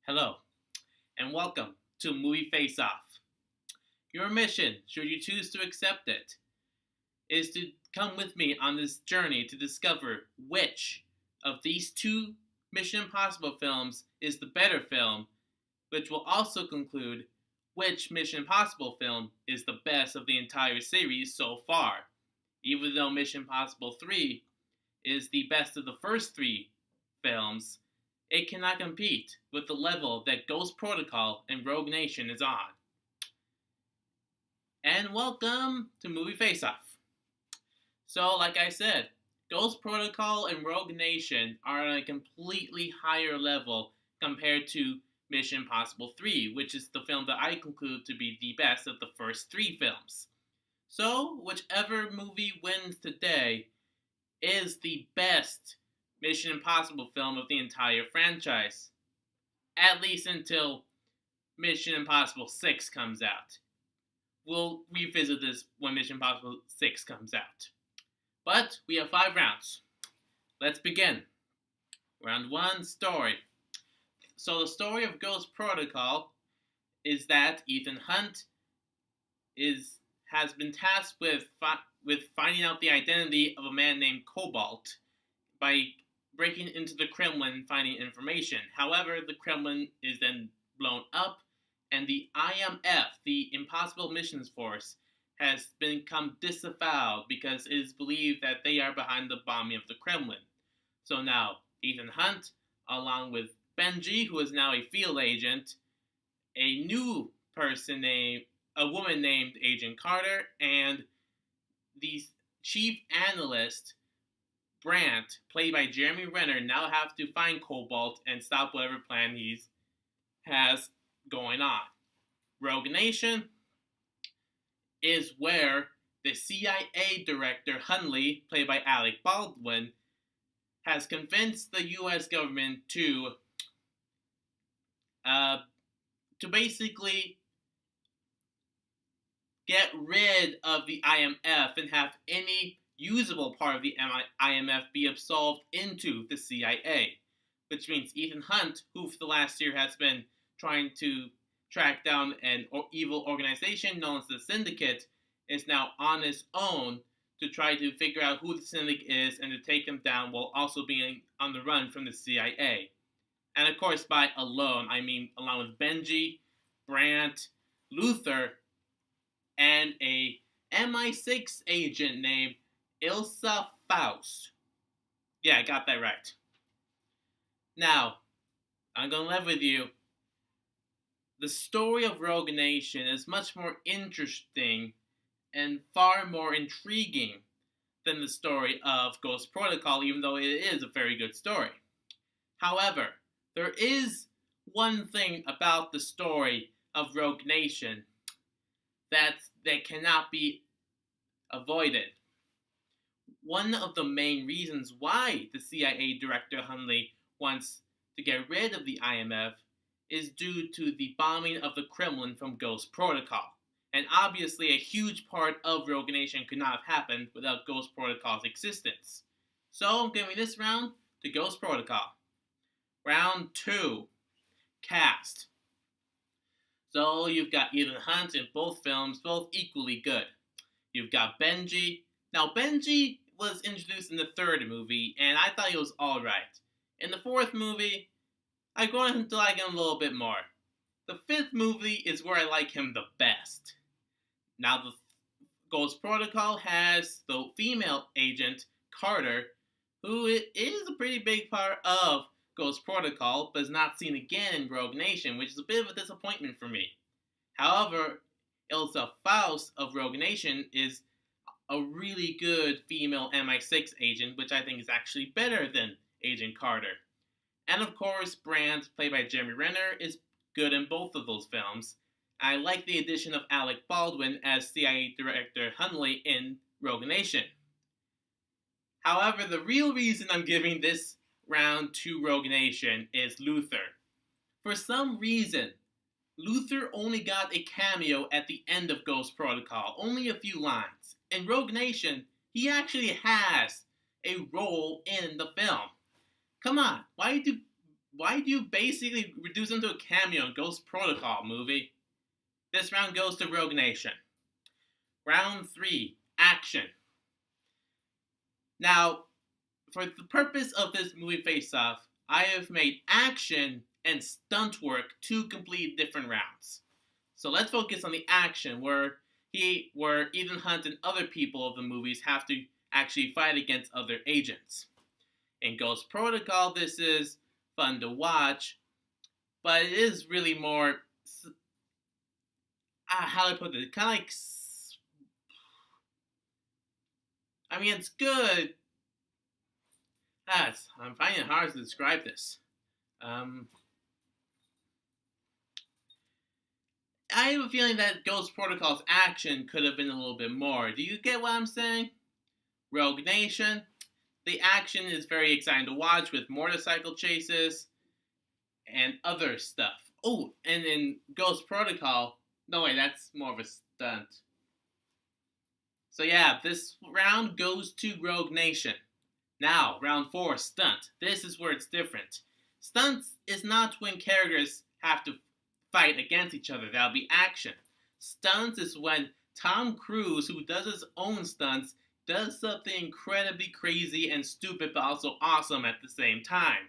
Hello, and welcome to Movie Face Off. Your mission, should you choose to accept it, is to come with me on this journey to discover which of these two Mission Impossible films is the better film, which will also conclude which Mission Impossible film is the best of the entire series so far. Even though Mission Impossible 3 is the best of the first three films, it cannot compete with the level that Ghost Protocol and Rogue Nation is on. And welcome to Movie Face Off. So, like I said, Ghost Protocol and Rogue Nation are on a completely higher level compared to Mission Impossible 3, which is the film that I conclude to be the best of the first three films. So, whichever movie wins today is the best Mission Impossible film of the entire franchise. At least until Mission Impossible 6 comes out. We'll revisit this when Mission Impossible 6 comes out. But we have 5 rounds. Let's begin. Round 1, story. So the story of Ghost Protocol is that Ethan Hunt has been tasked with finding out the identity of a man named Cobalt by breaking into the Kremlin and finding information. However, the Kremlin is then blown up, and the IMF, the Impossible Missions Force, has become disavowed because it is believed that they are behind the bombing of the Kremlin. So now, Ethan Hunt, along with Benji, who is now a field agent, a new person a woman named Agent Carter, and the chief analyst, Brandt, played by Jeremy Renner, now have to find Cobalt and stop whatever plan he has going on. Rogue Nation is where the CIA director Hunley, played by Alec Baldwin, has convinced the U.S. government to basically get rid of the IMF and have any usable part of the IMF be absolved into the CIA, which means Ethan Hunt, who for the last year has been trying to track down an evil organization known as the Syndicate, is now on his own to try to figure out who the Syndicate is and to take him down while also being on the run from the CIA. And of course, by alone, I mean along with Benji, Brandt, Luther, and a MI6 agent named Ilsa Faust. Yeah, I got that right. Now, I'm going to live with you. The story of Rogue Nation is much more interesting and far more intriguing than the story of Ghost Protocol, even though it is a very good story. However, there is one thing about the story of Rogue Nation that cannot be avoided. One of the main reasons why the CIA director Hunley wants to get rid of the IMF is due to the bombing of the Kremlin from Ghost Protocol. And obviously a huge part of Rogue Nation could not have happened without Ghost Protocol's existence. So I'm giving this round to Ghost Protocol. Round 2, cast. So you've got Ethan Hunt in both films, both equally good. You've got Benji. Now Benji was introduced in the third movie, and I thought he was alright. In the fourth movie, I grown to like him a little bit more. The fifth movie is where I like him the best. Now, the Ghost Protocol has the female agent, Carter, who is a pretty big part of Ghost Protocol, but is not seen again in Rogue Nation, which is a bit of a disappointment for me. However, Ilsa Faust of Rogue Nation is a really good female MI6 agent, which I think is actually better than Agent Carter. And of course, Brandt, played by Jeremy Renner, is good in both of those films. I like the addition of Alec Baldwin as CIA Director Hunley in Rogue Nation. However, the real reason I'm giving this round to Rogue Nation is Luther. For some reason, Luther only got a cameo at the end of Ghost Protocol, only a few lines. In Rogue Nation, he actually has a role in the film. Come on, why do why do you basically reduce him to a cameo in Ghost Protocol movie? This round goes to Rogue Nation. Round 3, action. Now, for the purpose of this movie face-off, I have made action and stunt work two completely different rounds. So let's focus on the action, where Ethan Hunt and other people of the movies have to actually fight against other agents. In Ghost Protocol, this is fun to watch, but it is really more, how do I put it? Kind of like, I mean, it's good. I'm finding it hard to describe this. I have a feeling that Ghost Protocol's action could have been a little bit more. Do you get what I'm saying? Rogue Nation, the action is very exciting to watch with motorcycle chases and other stuff. Oh, and in Ghost Protocol, no wait, that's more of a stunt. So yeah, this round goes to Rogue Nation. Now, round 4, stunt. This is where it's different. Stunts is not when characters have to fight against each other. That'll be action. Stunts is when Tom Cruise, who does his own stunts, does something incredibly crazy and stupid but also awesome at the same time.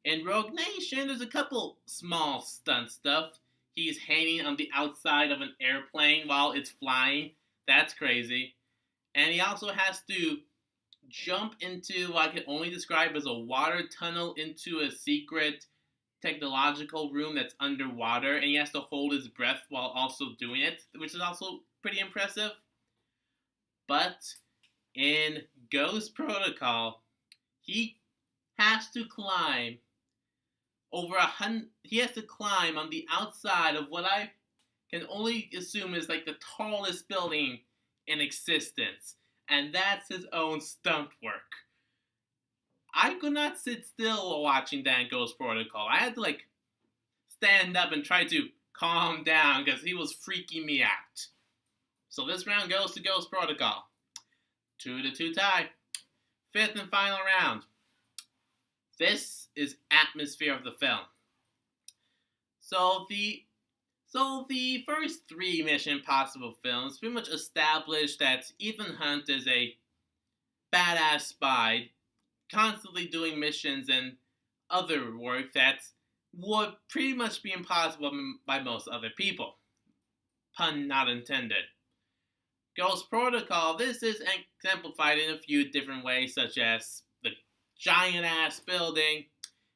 In Rogue Nation, there's a couple small stunt stuff. He's hanging on the outside of an airplane while it's flying. That's crazy. And he also has to jump into what I can only describe as a water tunnel into a secret technological room that's underwater, and he has to hold his breath while also doing it, which is also pretty impressive. But in Ghost Protocol, he has to climb he has to climb on the outside of what I can only assume is like the tallest building in existence. And that's his own stunt work. I could not sit still while watching that Ghost Protocol. I had to stand up and try to calm down because he was freaking me out. So this round goes to Ghost Protocol. 2-2 tie. 5th and final round. This is atmosphere of the film. So the first 3 Mission Impossible films pretty much established that Ethan Hunt is a badass spy, constantly doing missions and other work that would pretty much be impossible by most other people. Pun not intended. Ghost Protocol, this is exemplified in a few different ways, such as the giant-ass building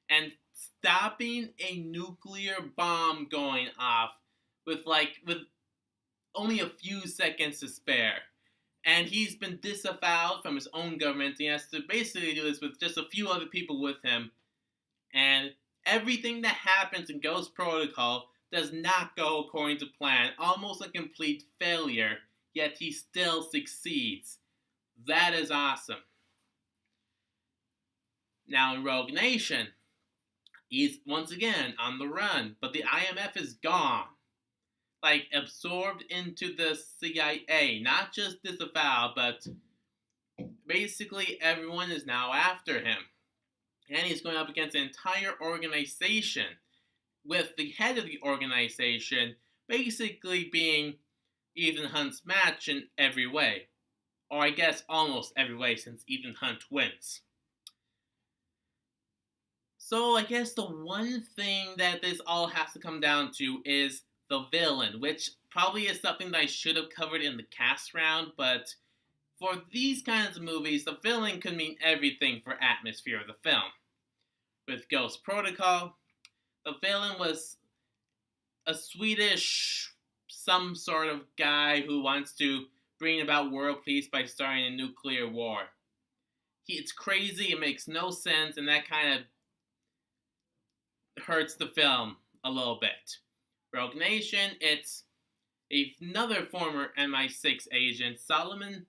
and stopping a nuclear bomb going off with only a few seconds to spare. And he's been disavowed from his own government. He has to basically do this with just a few other people with him. And everything that happens in Ghost Protocol does not go according to plan. Almost a complete failure, yet he still succeeds. That is awesome. Now in Rogue Nation, he's once again on the run, but the IMF is gone. Absorbed into the CIA. Not just disavowed, but basically everyone is now after him. And he's going up against an entire organization, with the head of the organization basically being Ethan Hunt's match in every way. Or I guess almost every way, since Ethan Hunt wins. So I guess the one thing that this all has to come down to is the villain, which probably is something that I should have covered in the cast round, but for these kinds of movies, the villain could mean everything for atmosphere of the film. With Ghost Protocol, the villain was a Swedish some sort of guy who wants to bring about world peace by starting a nuclear war. It's crazy, it makes no sense, and that kind of hurts the film a little bit. Rogue Nation, it's another former MI6 agent, Solomon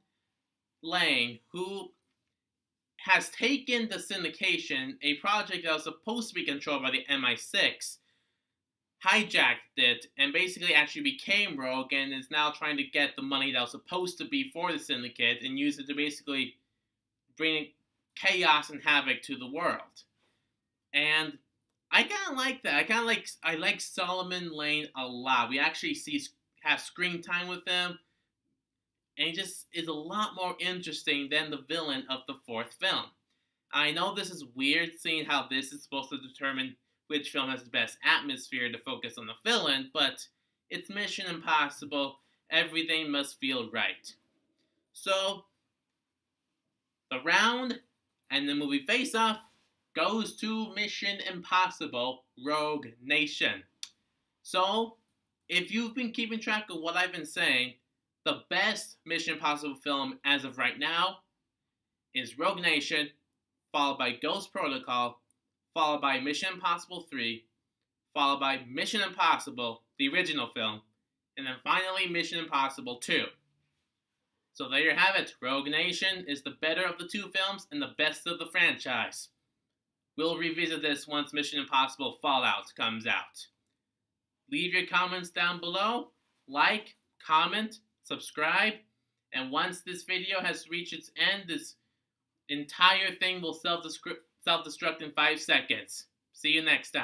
Lang, who has taken the syndication, a project that was supposed to be controlled by the MI6, hijacked it, and basically actually became Rogue, and is now trying to get the money that was supposed to be for the syndicate and use it to basically bring chaos and havoc to the world. And I kind of like that. I like Solomon Lane a lot. We actually have screen time with him, and he just is a lot more interesting than the villain of the fourth film. I know this is weird, seeing how this is supposed to determine which film has the best atmosphere to focus on the villain, but it's Mission Impossible. Everything must feel right. So, the round and the movie Face Off goes to Mission Impossible Rogue Nation. So, if you've been keeping track of what I've been saying, the best Mission Impossible film as of right now is Rogue Nation, followed by Ghost Protocol, followed by Mission Impossible 3, followed by Mission Impossible, the original film, and then finally Mission Impossible 2. So there you have it. Rogue Nation is the better of the two films and the best of the franchise. We'll revisit this once Mission Impossible Fallout comes out. Leave your comments down below, like, comment, subscribe, and once this video has reached its end, this entire thing will self-destruct in 5 seconds. See you next time.